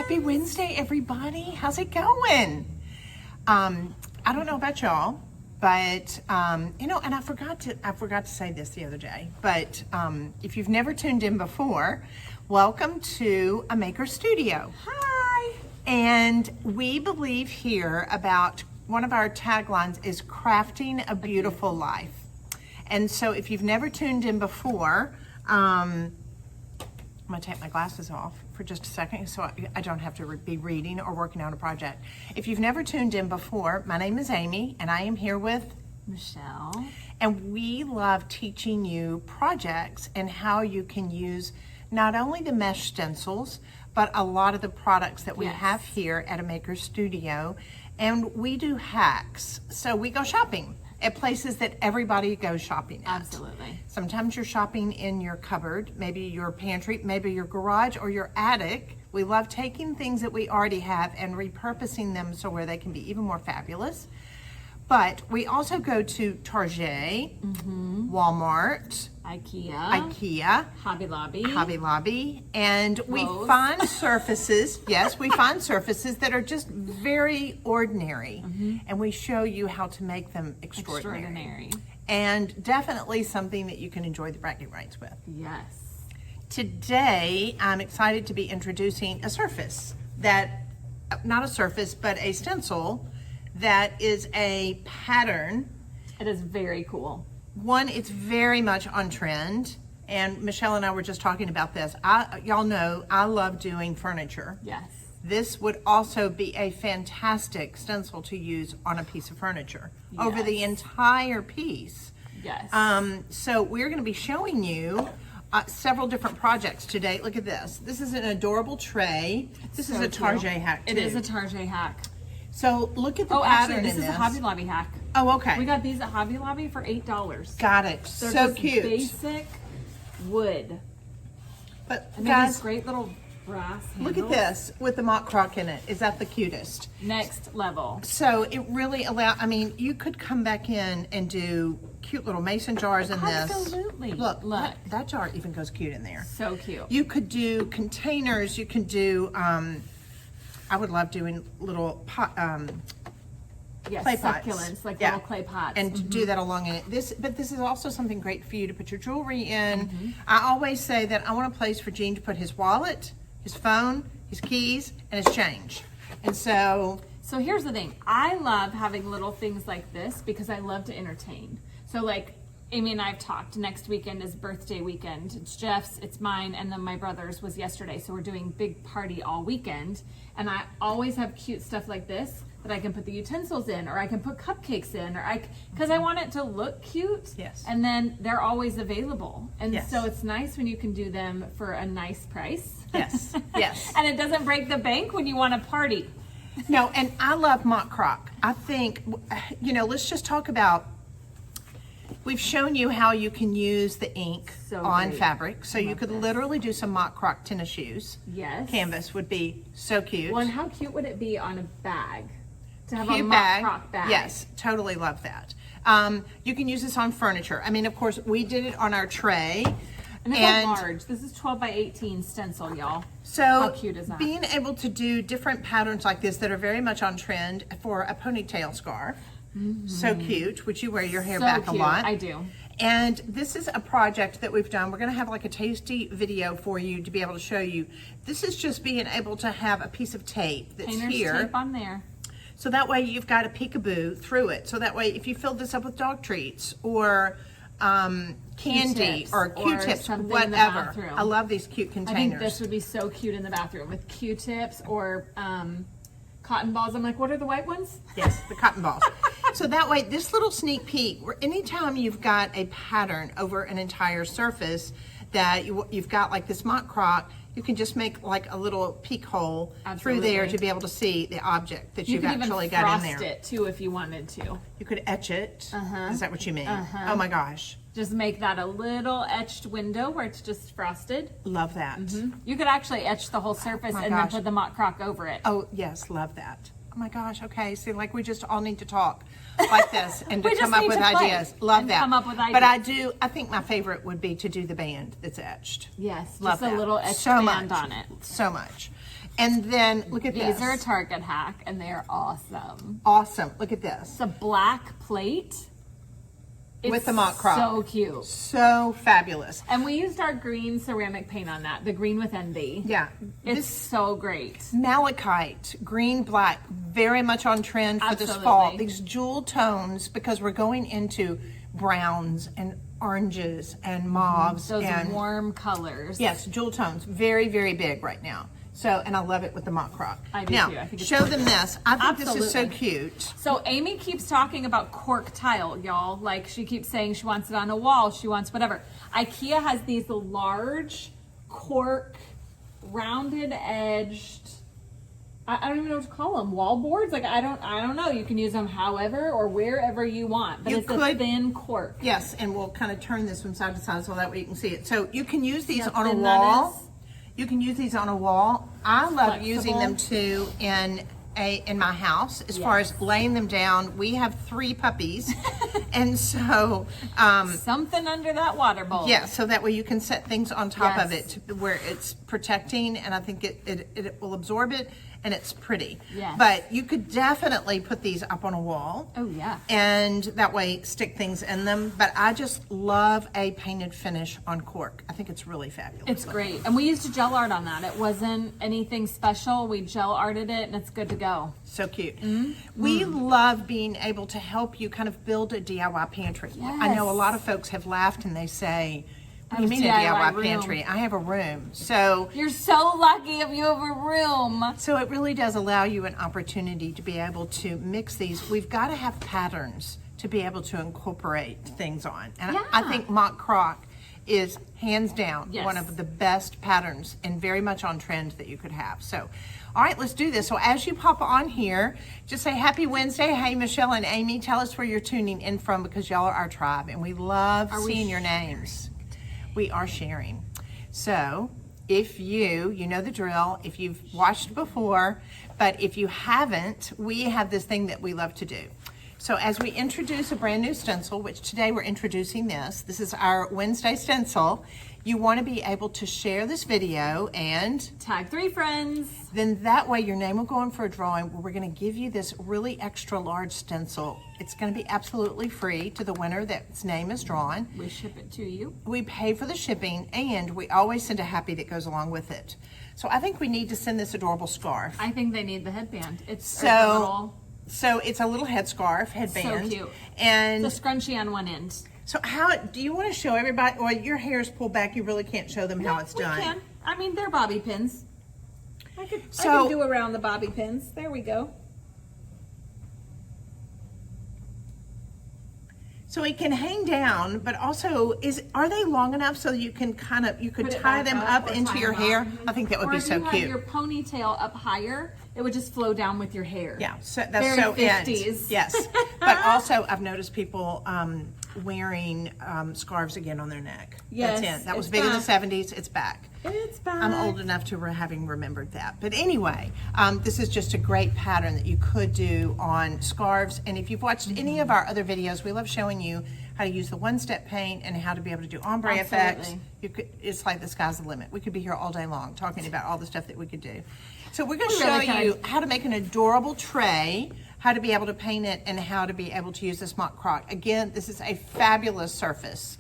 Happy Wednesday, everybody. How's it going? I don't know about y'all, but and I forgot to say this the other day. But if you've never tuned in before, welcome to a Maker Studio. Hi. And we believe here about one of our taglines is crafting a beautiful life. And so if you've never tuned in before, I'm gonna take my glasses off for just a second so I don't have to be reading or working on a project. If you've never tuned in before, my name is Amy and I am here with Michelle. And we love teaching you projects and how you can use not only the mesh stencils, but a lot of the products that we have here at a Maker Studio. And we do hacks. So we go shopping at places that everybody goes shopping at. Absolutely. Sometimes you're shopping in your cupboard, maybe your pantry, maybe your garage or your attic. We love taking things that we already have and repurposing them so where they can be even more fabulous. But we also go to Target, Walmart, IKEA, Hobby Lobby, and we Lowe's. find surfaces, we find surfaces that are just very ordinary, and we show you how to make them extraordinary. And definitely something that you can enjoy the bragging rights with. Yes. Today, I'm excited to be introducing a surface that, not a surface, but a stencil that is a pattern. It is very cool. One, it's very much on trend, and Michelle and I were just talking about this. Y'all know I love doing furniture. Yes. This would also be a fantastic stencil to use on a piece of furniture over the entire piece. Yes. So we're going to be showing you several different projects today. Look at this. This is an adorable tray. This is a Target hack too. It is a Target hack. So look at the pattern actually, this in is a Hobby Lobby hack. Oh, okay. We got these at Hobby Lobby for $8. Got it. They're so just cute. basic wood. But And guys, these great little brass look handles. at this with the Mock Croc in it. Is that the cutest? Next level. So it really you could come back in and do cute little mason jars in this. Absolutely. Look. That jar even goes cute in there. So cute. You could do containers. You can do, I would love doing little pot, clay pots. Succulents, like little clay pots. And to do that along in it. But this is also something great for you to put your jewelry in. I always say that I want a place for Gene to put his wallet, his phone, his keys, and his change. And so here's the thing. I love having little things like this because I love to entertain. So like Amy and I have talked. Next weekend is birthday weekend. It's Jeff's, it's mine, and then my brother's was yesterday. So we're doing big party all weekend. And I always have cute stuff like this that I can put the utensils in, or I can put cupcakes in, because I want it to look cute. Yes. And then they're always available. And Yes. so it's nice when you can do them for a nice price. Yes, yes. And it doesn't break the bank when you want to party. No, and I love Mock Croc. I think, let's just talk about, we've shown you how you can use the ink on great. fabric. So you Love could this. literally do some Mock Croc tennis shoes. Yes. Canvas would be so cute. Well, and how cute would it be on a bag? To have a Cute Mock Croc bag. Yes, totally love that. You can use this on furniture. I mean, of course, we did it on our tray. And it's a large. This is 12 by 18 stencil, y'all. So how cute is that? Being able to do different patterns like this that are very much on trend for a ponytail scarf. So cute. Would you wear your hair back cute. a lot? I do. And this is a project that we've done. We're going to have like a tasty video for you to be able to show you. This is just being able to have a piece of tape that's Painter's here. tape on there. So that way you've got a peekaboo through it. So that way if you fill this up with dog treats or candy Q-tips or Q-tips, something in the whatever. bathroom. I love these cute I containers. think this would be so cute in the bathroom with Q-tips or cotton balls. I'm like, what are the white ones? Yes, the cotton balls. So that way, this little sneak peek, where anytime you've got a pattern over an entire surface that you've got like this Mock Croc, you can just make like a little peek hole through there to be able to see the object that you've actually got in there. You could even frost it too if you wanted to. You could etch it. Is that what you mean? Oh my gosh. Just make that a little etched window where it's just frosted. Love that. You could actually etch the whole surface and then put the Mock Croc over it. Oh yes, love that. Oh my gosh, okay. See, like we just all need to talk like this and to We come just up need with to play ideas. Love and that. come up with But ideas. I think my favorite would be to do the band that's etched. Yes, Love just a that. little etched So band much. on it. So much. And then look at this. These are a Target hack, and they are awesome. Awesome. Look at this. It's a black plate. With the Mock Croc. So cute. So fabulous. And we used our green ceramic paint on that, the green with envy. Yeah. It's so great. Malachite, green, black, very much on trend for this Absolutely. fall. These jewel tones, because we're going into browns and oranges and mauves. Those and warm colors. yes, jewel tones, very, very big right now. So, and I love it with the Mock Croc. I do now, too. I think it's show them this. I think this is so Absolutely. cute. So Amy keeps talking about cork tile, y'all. Like she keeps saying she wants it on a wall, she wants whatever. IKEA has these large cork, rounded edged, I don't even know what to call them, wall boards. Like I don't know. You can use them however or wherever you want, but You it's a could- thin cork. Yes, and we'll kind of turn this from side to side so that way you can see it. So you can use these how on a thin that wall. is. You can use these on a wall. I love using them Flexible. too in my house. As far as laying them down, we have 3 puppies, and so Something under that water bowl. yeah, so that way you can set things on top of Yes. it where it's protecting, and I think it will absorb it, and it's pretty. Yes. But you could definitely put these up on a wall. Oh yeah. And that way stick things in them. But I just love a painted finish on cork. I think it's really fabulous. It's great. And we used a gel art on that. It wasn't anything special. We gel arted it and it's good to go. So cute. Mm-hmm. We love being able to help you kind of build a DIY pantry. I know a Yes. lot of folks have laughed and they say, what I do you have mean a a DIY DIY room. pantry? I have a room. So You're so lucky if you have a room. So it really does allow you an opportunity to be able to mix these. We've got to have patterns to be able to incorporate things on. And I Yeah. think Mock Croc is hands down Yes. one of the best patterns and very much on trend that you could have. So, all right, let's do this. So as you pop on here, just say happy Wednesday. Hey, Michelle and Amy, tell us where you're tuning in from because y'all are our tribe and we love seeing your names. We are sharing. So if you know the drill, if you've watched before, but if you haven't, we have this thing that we love to do. So as we introduce a brand new stencil, which today we're introducing this is our Wednesday stencil, you want to be able to share this video and Tag 3 friends. then that way your name will go in for a drawing where we're going to give you this really extra large stencil. It's going to be absolutely free to the winner that's name is drawn. We ship it to you. We pay for the shipping and we always send a happy that goes along with it. So I think we need to send this adorable scarf. I think they need the headband. It's So it's a little headband. cute. And the scrunchie on one end. so how do you want to show everybody? Well, your hair is pulled back. You really can't show them how it's we done. can. I mean, they're bobby pins. I So- can do around the bobby pins. There we go. So it can hang down, but also are they long enough so you can Put it tie back them up up or into tie your them hair? up. I think that would Or be if so you cute. have your ponytail up higher, it would just flow down with your hair. Yeah, so that's Very so 50s. Yes, but also I've noticed people wearing scarves again on their neck. Yes, That's in. That was it's big in the back. 70s. It's back. It's back. I'm old enough to having remembered that. But anyway, this is just a great pattern that you could do on scarves. And if you've watched any of our other videos, we love showing you how to use the one-step paint and how to be able to do ombre effects. Absolutely. It's like the sky's the limit. We could be here all day long talking about all the stuff that we could do. So we're going to We show really could. you how to make an adorable tray, how to be able to paint it, and how to be able to use this Mock Croc. Again, this is a fabulous surface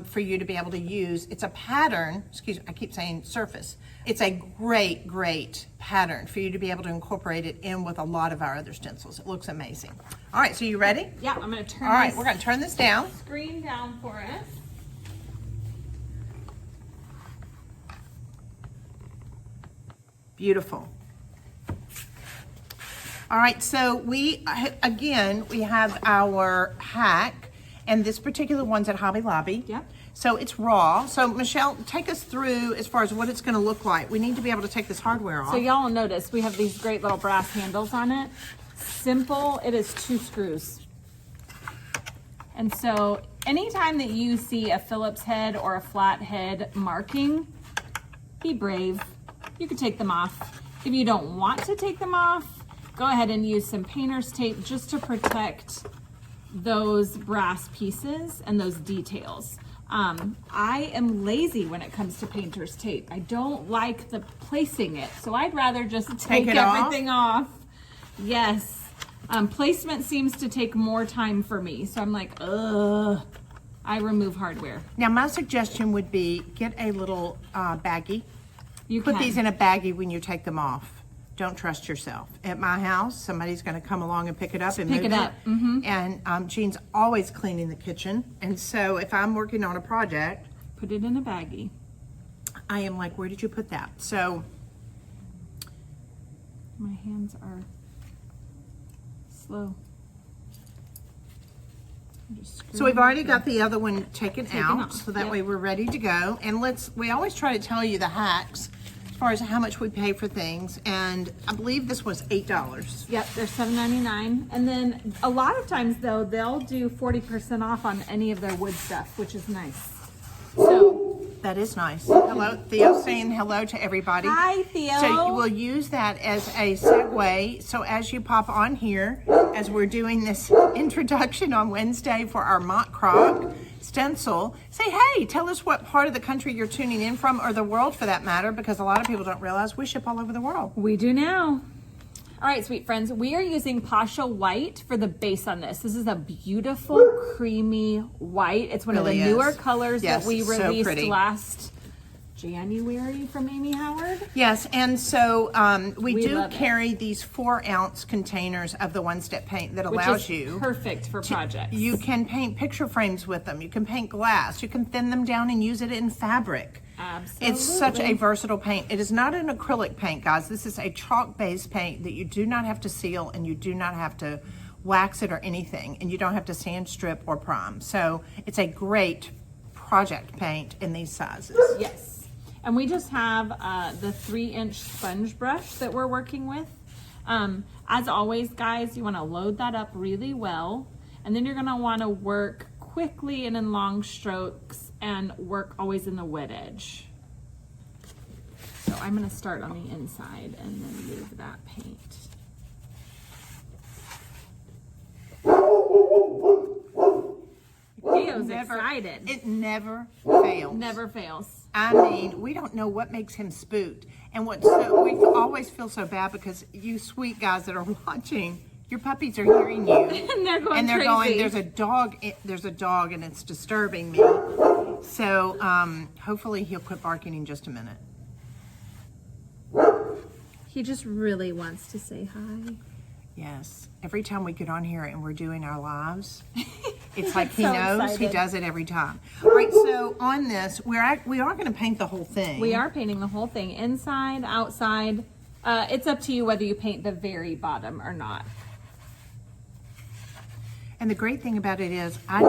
for you to be able to use. It's a pattern, excuse me, I keep saying surface. It's a great, great pattern for you to be able to incorporate it in with a lot of our other stencils. It looks amazing. All right, so you ready? Yeah, I'm going to turn All right, this we're going to turn this down. screen down for us. Beautiful. All right, so we have our hack, and this particular one's at Hobby Lobby. Yep. So it's raw. So Michelle, take us through as far as what it's going to look like. We need to be able to take this hardware off. So y'all will notice we have these great little brass handles on it. Simple, it is 2 screws. And so anytime that you see a Phillips head or a flat head marking, be brave. You can take them off. If you don't want to take them off, go ahead and use some painter's tape just to protect those brass pieces and those details. I am lazy when it comes to painter's tape. I don't like the placing it, so I'd rather just take everything off. Yes. Placement seems to take more time for me, so I'm like, ugh. I remove hardware. Now my suggestion would be get a little baggie. You Put can. these in a baggie when you take them off. Don't trust yourself. At my house, somebody's going to come along and pick it up and Pick move it up. Mm-hmm. And Jean's always cleaning the kitchen. And so if I'm working on a project, Put it in a baggie. I am like, where did you put that? So My hands are slow. So we've already got the other one taken out, off, so that yep. way we're ready to go. And we always try to tell you the hacks as far as how much we pay for things. And I believe this was $8. Yep, they're $7.99. And then a lot of times though, they'll do 40% off on any of their wood stuff, which is nice. So that is nice. Hello, Theo saying hello to everybody. Hi, Theo. So you will use that as a segue. So as you pop on here, as we're doing this introduction on Wednesday for our Mock Croc Stencil, say, hey, tell us what part of the country you're tuning in from, or the world for that matter, because a lot of people don't realize we ship all over the world. we do now. All right, sweet friends, we are using Pasha White for the base on this. This is a beautiful, creamy white. It's one Really of the newer is. colors Yes, that we so released pretty. last January from Amy Howard. Yes, and so we do love it. carry these 4-ounce containers of the one-step paint that Which allows is you. perfect for projects. You can paint picture frames with them. You can paint glass. You can thin them down and use it in fabric. Absolutely. It's such a versatile paint. It is not an acrylic paint, guys. This is a chalk-based paint that you do not have to seal, and you do not have to wax it or anything, and you don't have to sand strip or prime. So it's a great project paint in these sizes. Yes. And we just have the 3-inch sponge brush that we're working with. As always, guys, you want to load that up really well, and then you're going to want to work quickly and in long strokes and work always in the wet edge. So I'm going to start on the inside and then move that paint. Theo's excited. It never fails. Never fails. I mean, we don't know what makes him spooked. And we always feel so bad because you sweet guys that are watching, your puppies are hearing you. And they're going crazy. There's a dog and it's disturbing me. So hopefully he'll quit barking in just a minute. He just really wants to say hi. Yes. Every time we get on here and we're doing our lives, it's like he So knows. excited. He does it every time. All right, so on this, we are going to paint the whole thing. We are painting the whole thing, inside, outside. It's up to you whether you paint the very bottom or not. And the great thing about it is I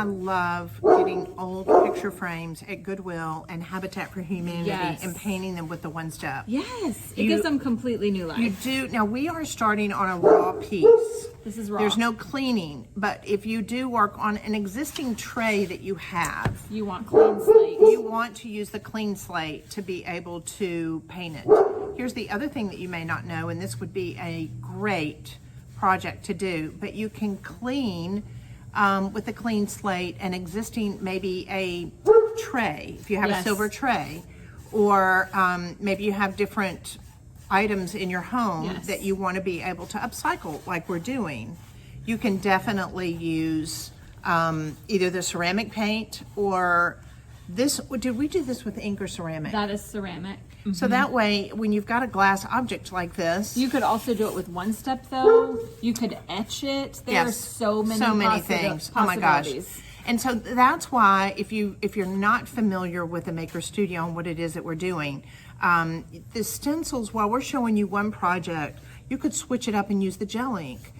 love getting old picture frames at Goodwill and Habitat for Humanity Yes. and painting them with the one step. Yes, it gives them completely new life. You do. Now we are starting on a raw piece. This is raw. There's no cleaning, but if you do work on an existing tray that you have, You want clean slate. you want to use the clean slate to be able to paint it. Here's the other thing that you may not know, and this would be a great project to do, but you can clean with a clean slate an existing, maybe a tray, if you have a Yes. silver tray, or maybe you have different items in your home Yes. that you want to be able to upcycle like we're doing. You can definitely use either the ceramic paint or this. Did we do this with ink or ceramic? That is ceramic. So that way, when you've got a glass object like this, You could also do it with one step though. You could etch it. There are yes, so many things. Oh my gosh! possibilities. And so that's why, if you're not familiar with the Maker Studio and what it is that we're doing, the stencils. While we're showing you one project, you could switch it up and use the gel ink.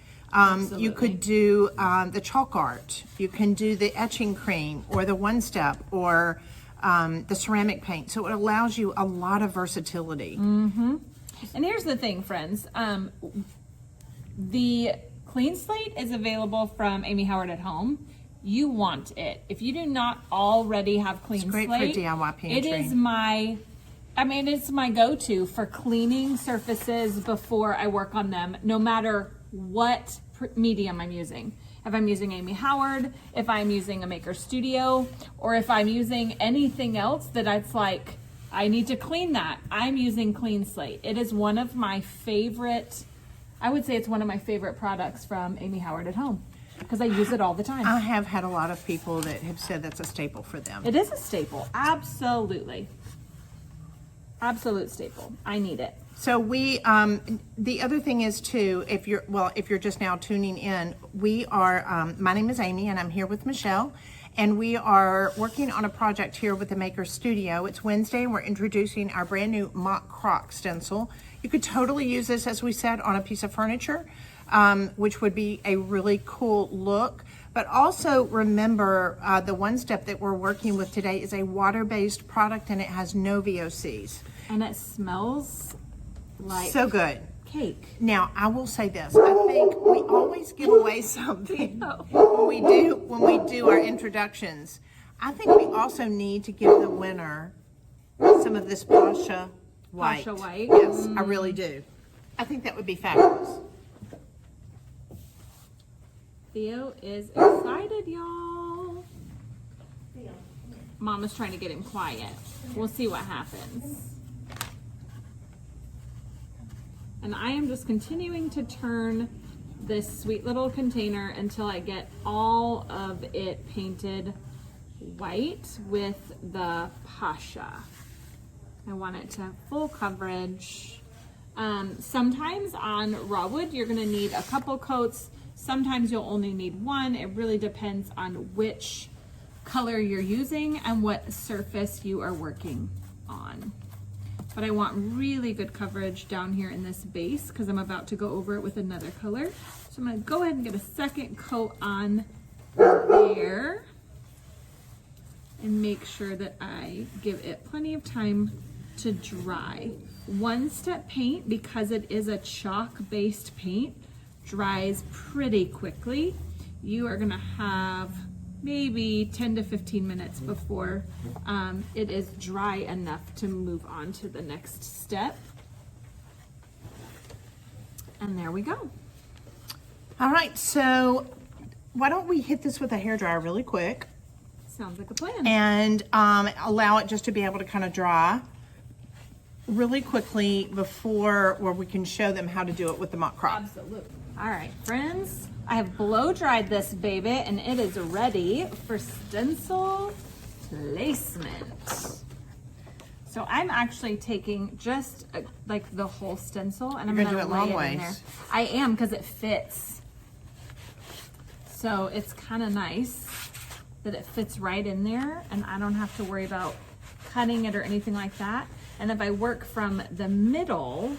You could do the chalk art. You can do the etching cream or the one step or the ceramic paint. So it allows you a lot of versatility. And here's the thing, friends. The clean slate is available from Amy Howard at Home. You want it. If you do not already have clean great for slate, DIY pantry. it is my I mean, it's my go-to for cleaning surfaces before I work on them, no matter what medium I'm using. If I'm using Amy Howard, if I'm using a Maker Studio, or if I'm using anything else that it's like, I need to clean that, I'm using Clean Slate. It is one of my favorite, I would say it's one of my favorite products from Amy Howard at Home, because I use it all the time. I have had a lot of people that have said that's a staple for them. It is a staple, absolutely. Absolute staple. I need it. So we, the other thing is too, if you're just now tuning in, we are, my name is Amy and I'm here with Michelle, and we are working on a project here with the Maker Studio. It's Wednesday and we're introducing our brand new Mock Croc stencil. You could totally use this, as we said, on a piece of furniture, which would be a really cool look. But also remember, the one step that we're working with today is a water-based product, and it has no VOCs. And it smells like so good. Cake. Now, I will say this. I think we always give away something when we do our introductions. I think we also need to give the winner some of this Pasha White. Pasha White? Yes, I really do. I think that would be fabulous. Theo is excited, y'all. Mama's trying to get him quiet. We'll see what happens. And I am just continuing to turn this sweet little container until I get all of it painted white with the Pasha. I want it to have full coverage. Sometimes on raw wood, you're gonna need a couple coats. Sometimes you'll only need one. It really depends on which color you're using and what surface you are working on. But I want really good coverage down here in this base because I'm about to go over it with another color. So I'm gonna go ahead and get a second coat on there and make sure that I give it plenty of time to dry. One step paint, because it is a chalk-based paint, dries pretty quickly. You are gonna have maybe 10 to 15 minutes before it is dry enough to move on to the next step. And there we go. All right, so why don't we hit this with a hairdryer really quick Sounds like a plan. and allow it just to be able to kind of dry really quickly before where we can show them how to do it with the Mock Croc. Absolutely. All right, friends, I have blow dried this baby and it is ready for stencil placement. So I'm actually taking just like the whole stencil and I'm You're gonna gonna do it lay long it in ways. there. I am, because it fits. So it's kind of nice that it fits right in there and I don't have to worry about cutting it or anything like that. And if I work from the middle,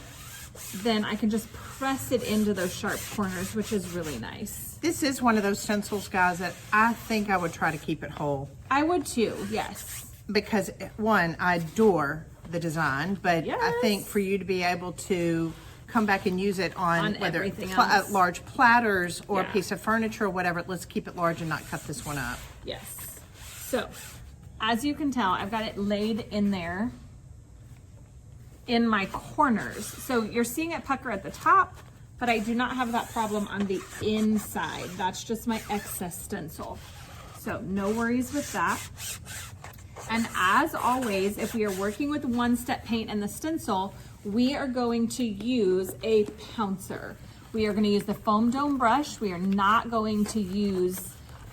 then I can just press it into those sharp corners, which is really nice. This is one of those stencils, guys, that I think I would try to keep it whole. I would too, yes. Because one, I adore the design, but Yes. I think for you to be able to come back and use it on whether everything else. large platters or Yeah. a piece of furniture or whatever, let's keep it large and not cut this one up. Yes. So, as you can tell, I've got it laid in there in my corners. So you're seeing it pucker at the top, but I do not have that problem on the inside. That's just my excess stencil. So no worries with that. And as always, if we are working with one step paint and the stencil, we are going to use a pouncer. We are going to use the foam dome brush. We are not going to use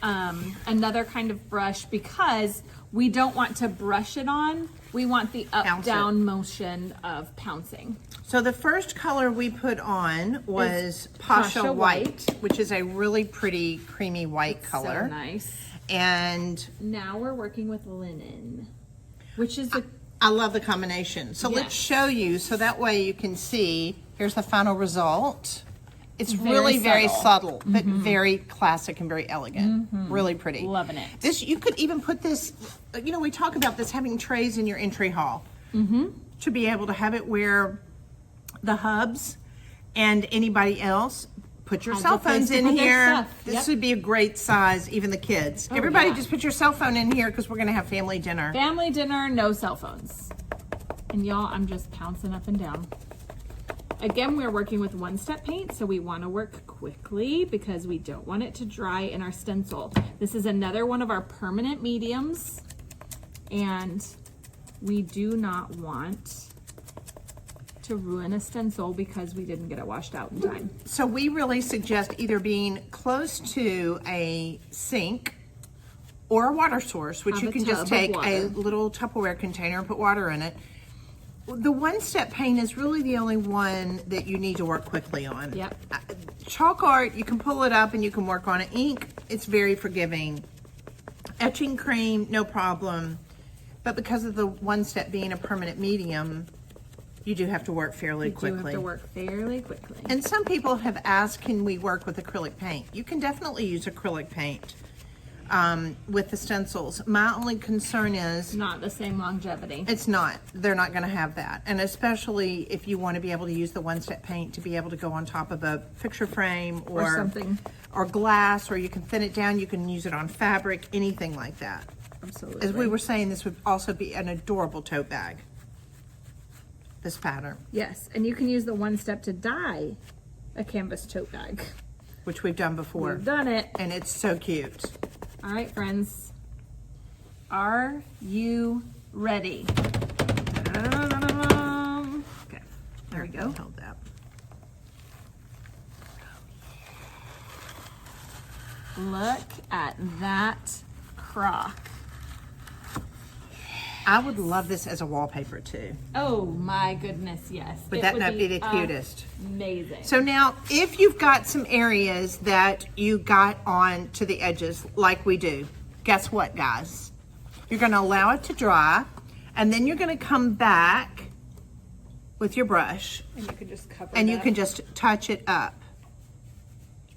another kind of brush because we don't want to brush it on. We want the up-down motion of pouncing. So the first color we put on was Pasha White, which is a really pretty creamy white color. So nice. And now we're working with linen, which is the I love the combination. So let's show you so that way you can see. Here's the final result. It's really very subtle, but very classic and very elegant. Really pretty. Loving it. This, you could even put this, you know, we talk about this having trays in your entry hall to be able to have it where the hubs and anybody else put your Has cell a place phones to in put their here. stuff. This Yep. would be a great size, even the kids. Everybody yeah. just put your cell phone in here because we're going to have family dinner. family dinner, no cell phones. And y'all, I'm just pouncing up and down. Again, we're working with one-step paint, so we want to work quickly because we don't want it to dry in our stencil. This is another one of our permanent mediums, and we do not want to ruin a stencil because we didn't get it washed out in time. So we really suggest either being close to a sink or a water source, which Have you a can just tub of take a water. little Tupperware container and put water in it. The one-step paint is really the only one that you need to work quickly on. Yep. Chalk art, you can pull it up and you can work on it. Ink, it's very forgiving. Etching cream, no problem. But because of the one-step being a permanent medium, you do have to work fairly quickly. You have to work fairly quickly. And some people have asked, can we work with acrylic paint? You can definitely use acrylic paint with the stencils. My only concern is Not the same longevity. it's not. They're not going to have that. And especially if you want to be able to use the one-step paint to be able to go on top of a picture frame Or something. or glass, or you can thin it down. You can use it on fabric, anything like that. Absolutely. As we were saying, this would also be an adorable tote bag. This pattern, Yes, and you can use the one step to dye a canvas tote bag. which we've done before. We've done it. And it's so cute. All right, friends. Are you ready? Da-da-da-da-da-dum. Okay, there we go. Hold that. Look at that croc. I would love this as a wallpaper too. Oh my goodness, yes. Would that not be the cutest? Amazing. So now, if you've got some areas that you got on to the edges, like we do, guess what, guys? You're gonna allow it to dry, and then you're gonna come back with your brush, and you can just cover and you that. can just touch it up.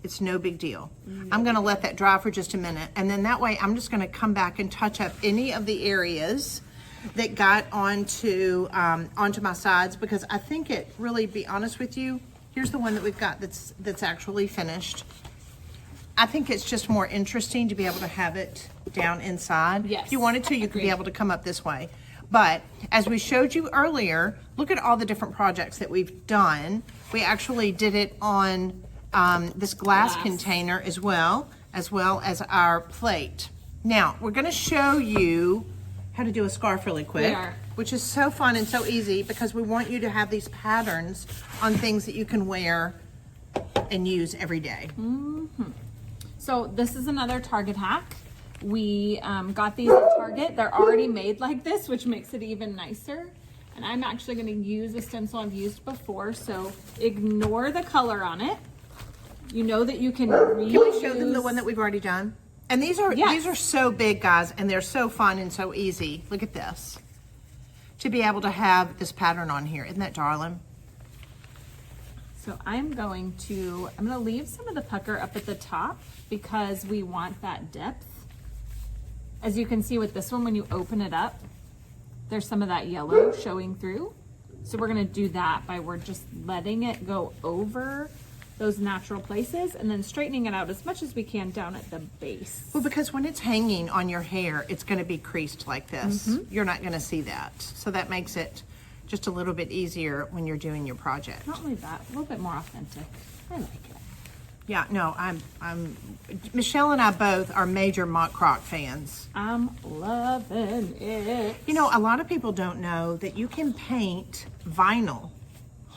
It's no big deal. I'm gonna let that dry for just a minute, and then that way I'm just gonna come back and touch up any of the areas that got onto my sides, because I think it really, be honest with you, here's the one that we've got that's actually finished. I think it's just more interesting to be able to have it down inside. Yes, If you wanted to, you could be agreed. able to come up this way. But as we showed you earlier, look at all the different projects that we've done. We actually did it on this glass container as well as our plate. Now, we're gonna show you how to do a scarf really quick. We are. Which is so fun and so easy, because we want you to have these patterns on things that you can wear and use every day. So this is another Target hack. We got these at Target. They're already made like this, which makes it even nicer. And I'm actually going to use a stencil I've used before, so ignore the color on it. You know that you can reuse. Can we show them the one that we've already done? And these are Yes. so big, guys, and they're so fun and so easy. Look at this. To be able to have this pattern on here. Isn't that darling? So I'm going to leave some of the pucker up at the top because we want that depth. As you can see with this one, when you open it up, there's some of that yellow showing through. So we're gonna do that by we're just letting it go over those natural places and then straightening it out as much as we can down at the base. Well, because when it's hanging on your hair, it's going to be creased like this. You're not going to see that. So that makes it just a little bit easier when you're doing your project. Not only that, a little bit more authentic. I like it. Yeah, no, Michelle and I both are major Mock Croc fans. I'm loving it. You know, a lot of people don't know that you can paint vinyl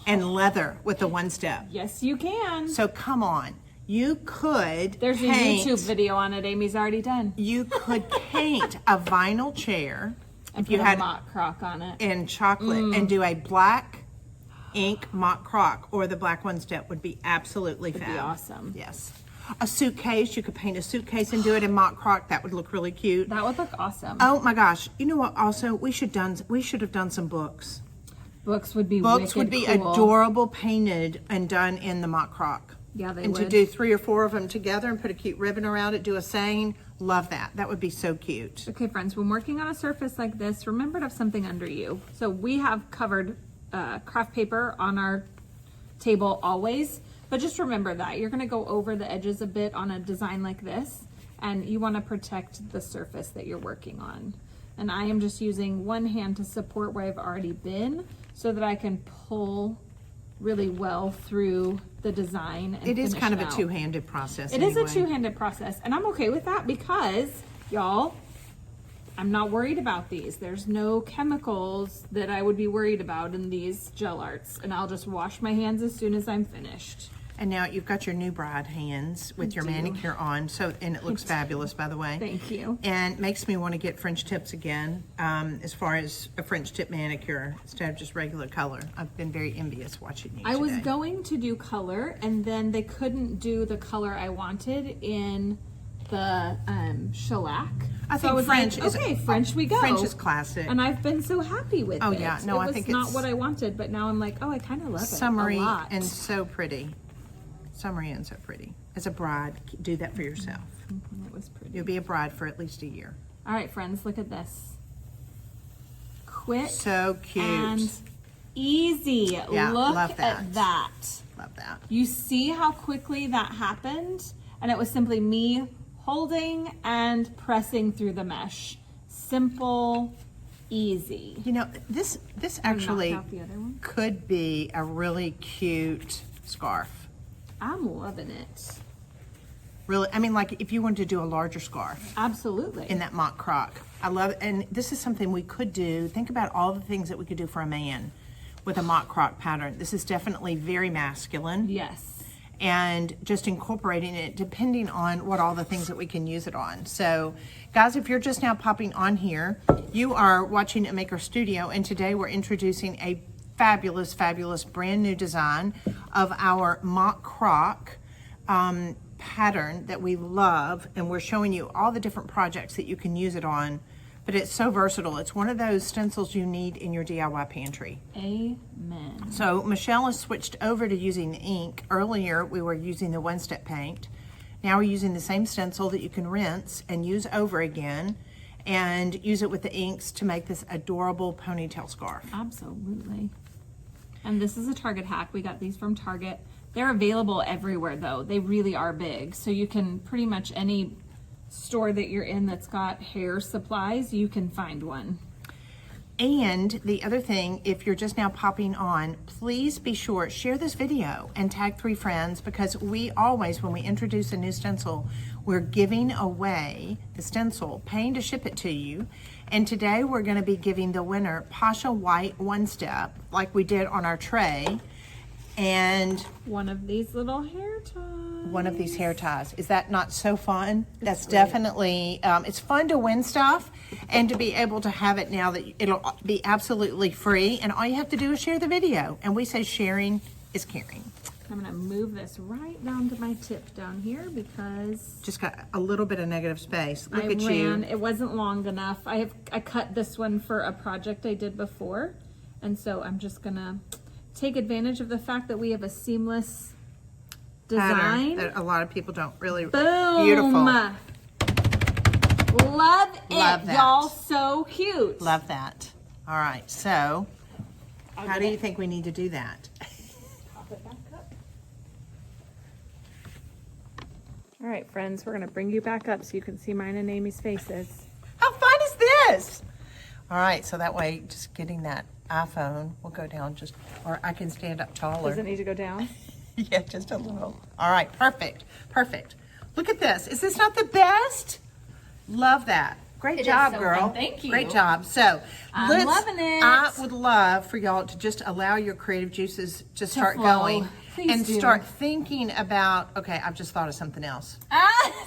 and leather with the one step. Yes, you can. So come on, you could There's paint, a YouTube video on it Amy's already done. You could paint a vinyl chair And if you put a had Mock Croc on it. in chocolate and do a black ink Mock Croc, or the black one step would be absolutely Would be fab. awesome. Yes. A suitcase, you could paint a suitcase and do it in Mock Croc. That would look really cute. That would look awesome. Oh my gosh, you know what also, we should have done some books. Books would be Books would be cool. adorable, painted and done in the Mock Croc. Yeah, they And would. to do 3 or 4 of them together and put a cute ribbon around it, do a saying, love that. That would be so cute. Okay, friends, when working on a surface like this, remember to have something under you. So we have covered craft paper on our table always, but just remember that. You're gonna go over the edges a bit on a design like this, and you wanna protect the surface that you're working on. And I am just using one hand to support where I've already been so that I can pull really well through the design. And It is kind of a out. two-handed process. It is a anyway. two-handed process, and I'm okay with that because, y'all, I'm not worried about these. There's no chemicals that I would be worried about in these gel arts, and I'll just wash my hands as soon as I'm finished. And now you've got your new bride hands with your do. manicure on, so and it looks fabulous, by the way. Thank you. And makes me want to get French tips again, as far as a French tip manicure instead of just regular color. I've been very envious watching you I was today. going to do color, and then they couldn't do the color I wanted in the shellac. I So think was French like, is okay, French we go. French is classic. And I've been so happy with Oh, it. yeah. No, it I was think not it's what I wanted, but now I'm like, oh, I kind of love Summery it a lot. and so pretty. Summery and so pretty. As a bride, do that for yourself. It was pretty. You'll be a bride for at least a year. All right, friends, look at this. Quick So cute. and easy. Yeah, Look love that. at that. Love that. You see how quickly that happened? And it was simply me holding and pressing through the mesh. Simple, easy. You know, this actually Knock out the other one. could be a really cute scarf. I'm loving it. Really, I mean, like if you wanted to do a larger scarf Absolutely. in that mock croc. I love it. And this is something we could do. Think about all the things that we could do for a man with a mock croc pattern. This is definitely very masculine. Yes. And just incorporating it depending on what all the things that we can use it on. So guys, if you're just now popping on here, you are watching a Maker Studio, and today we're introducing a fabulous, fabulous brand new design of our Mock Croc pattern that we love, and we're showing you all the different projects that you can use it on. But it's so versatile. It's one of those stencils you need in your DIY pantry. Amen. So Michelle has switched over to using the ink. Earlier we were using the one-step paint. Now we're using the same stencil that you can rinse and use over again, and use it with the inks to make this adorable ponytail scarf. Absolutely. And this is a Target hack. We got these from Target. They're available everywhere though. They really are big. So you can pretty much any store that you're in that's got hair supplies, you can find one. And the other thing, if you're just now popping on, please be sure, share this video and tag 3 friends, because we always, when we introduce a new stencil, we're giving away the stencil, paying to ship it to you. And today we're gonna be giving the winner Pasha White One Step, like we did on our tray, and One of these little hair ties. one of these hair ties. Is that not so fun? That's great. definitely, it's fun to win stuff and to be able to have it now that it'll be absolutely free, and all you have to do is share the video. And we say sharing is caring. I'm gonna move this right down to my tip down here because Just got a little bit of negative space. Look I at ran, you. it wasn't long enough. I cut this one for a project I did before. And so I'm just gonna take advantage of the fact that we have a seamless Pattern design. that a lot of people don't really. Boom! Beautiful. Love it, Love that. y'all. So cute. Love that. All right, so I'll how get do you it. think we need to do that? Pop it back up. All right, friends, we're gonna bring you back up so you can see mine and Amy's faces. How fun is this? All right, so that way, just getting that iPhone will go down just, or I can stand up taller. Does it need to go down? Yeah, just a little. All right, perfect, perfect. Look at this. Is this not the best? Love that. Great It is job, so girl. fun. Thank you. Great job. So, I'm loving it. I would love for y'all to just allow your creative juices to start flow. going. Please and do. start thinking about, okay, I've just thought of something else.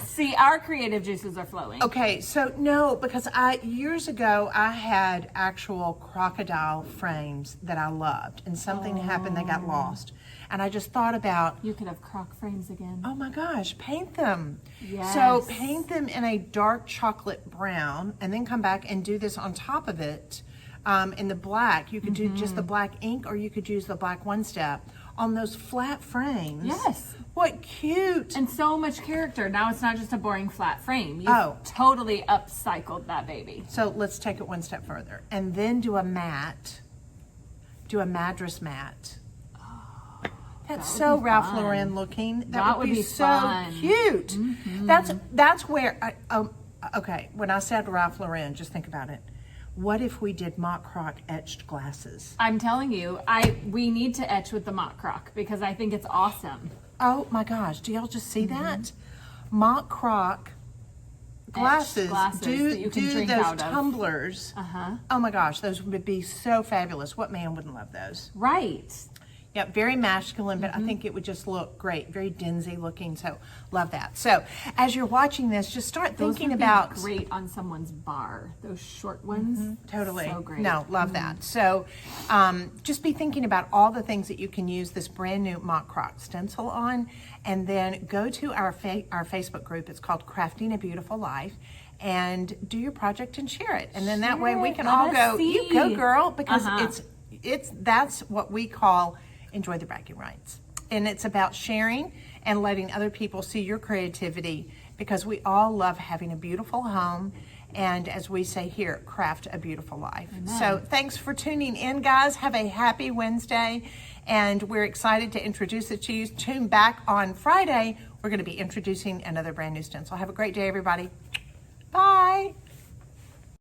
See, our creative juices are flowing. Okay, so no, because years ago I had actual crocodile frames that I loved, and something happened, they got lost. And I just thought about, You could have croc frames again. oh my gosh, paint them. Yes. So paint them in a dark chocolate brown, and then come back and do this on top of it in the black. You could do just the black ink, or you could use the black one step on those flat frames. Yes. What cute. And so much character. Now it's not just a boring flat frame. You've totally upcycled that baby. So let's take it one step further, and then do a mat, do a madras mat. That's would so be Ralph fun. Lauren looking. That would be so fun. cute. That's where okay. When I said Ralph Lauren, just think about it. what if we did Mock Croc etched glasses? I'm telling you, we need to etch with the Mock Croc because I think it's awesome. Oh my gosh, do y'all just see that? Mock Croc glasses that you can do drink those out of. tumblers. Oh my gosh, those would be so fabulous. What man wouldn't love those? Right. Yep, very masculine, but I think it would just look great. Very Dinsey looking, so love that. So as you're watching this, just start Those thinking would be about... great on someone's bar. Those short ones. Totally. So great. No, love that. So just be thinking about all the things that you can use this brand new Mock Croc stencil on, and then go to our Facebook group. It's called Crafting a Beautiful Life, and do your project and share it. And then that way we can all go, you go girl, because that's what we call enjoy the bragging rights. And it's about sharing and letting other people see your creativity, because we all love having a beautiful home. And as we say here, craft a beautiful life. Amen. So thanks for tuning in, guys. Have a happy Wednesday. And we're excited to introduce it to you. Tune back on Friday. We're going to be introducing another brand new stencil. Have a great day, everybody. Bye.